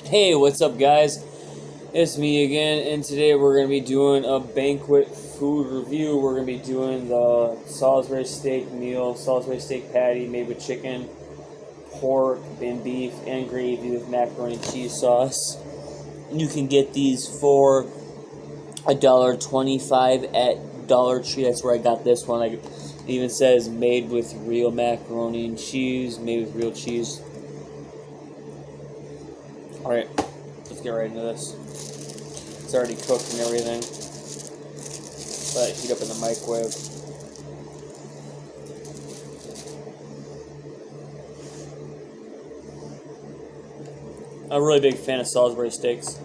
Hey, what's up, guys? It's me again, and today we're going to be doing a banquet food review. We're going to be doing the Salisbury steak meal, Salisbury steak patty made with chicken, pork, and beef, and gravy with macaroni and cheese sauce. You can get these for $1.25 at Dollar Tree. That's where I got this one. It even says made with real macaroni and cheese, made with real cheese. Alright, let's get right into this. It's already cooked and everything. Let it heat up in the microwave. I'm a really big fan of Salisbury steaks.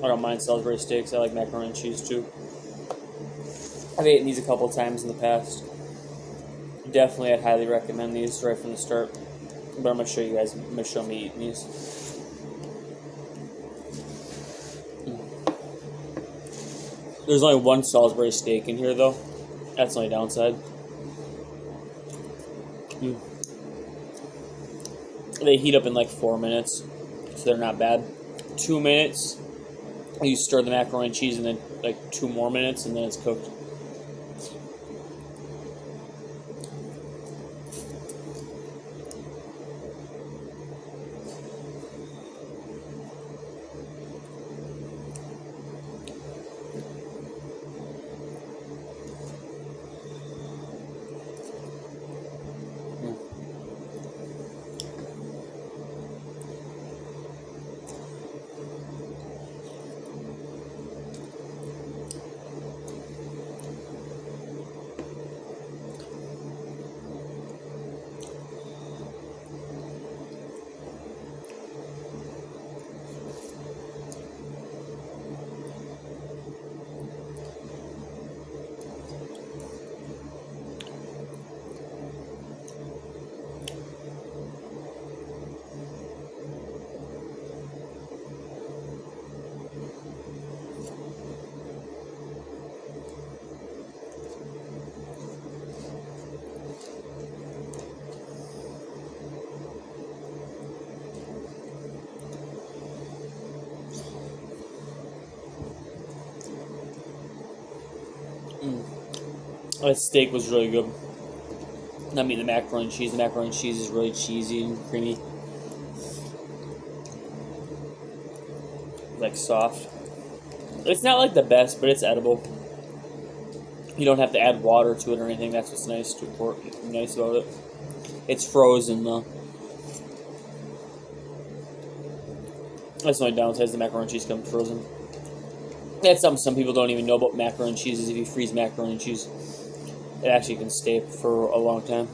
I don't mind Salisbury steaks. I like macaroni and cheese too. I've eaten these a couple times in the past. Definitely, I'd highly recommend these right from the start. But I'm going to show you guys, I'm going to show me eating these. There's only one Salisbury steak in here, though. That's the only downside. They heat up in like 4 minutes, so they're not bad. 2 minutes, you stir the macaroni and cheese, and then like 2 more minutes, and then it's cooked. That steak was really good. I mean, the macaroni and cheese. The macaroni and cheese is really cheesy and creamy. Like soft. It's not like the best, but it's edible. You don't have to add water to it or anything. That's what's nice about it. It's frozen though. That's the only downside is the macaroni and cheese comes frozen. That's something some people don't even know about macaroni and cheese is if you freeze macaroni and cheese, it actually can stay for a long time.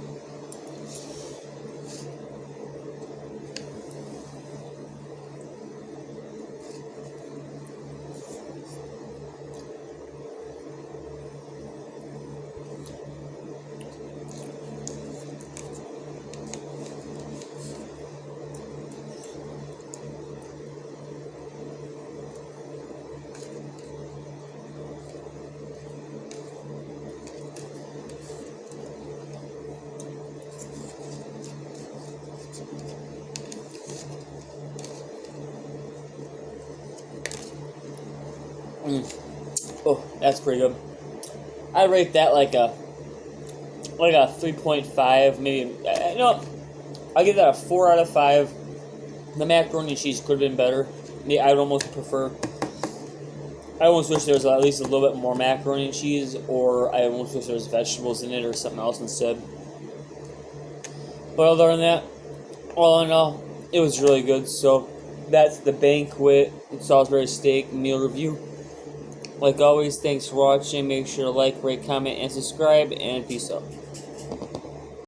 Oh, that's pretty good. I rate that like a 3.5, maybe. You know what? I'll give that a 4 out of 5. The macaroni and cheese could have been better. I would almost prefer. I almost wish there was at least a little bit more macaroni and cheese, or I almost wish there was vegetables in it or something else instead. But other than that, all in all, it was really good. So that's the banquet Salisbury steak meal review. Like always, thanks for watching. Make sure to like, rate, comment, and subscribe, and peace out.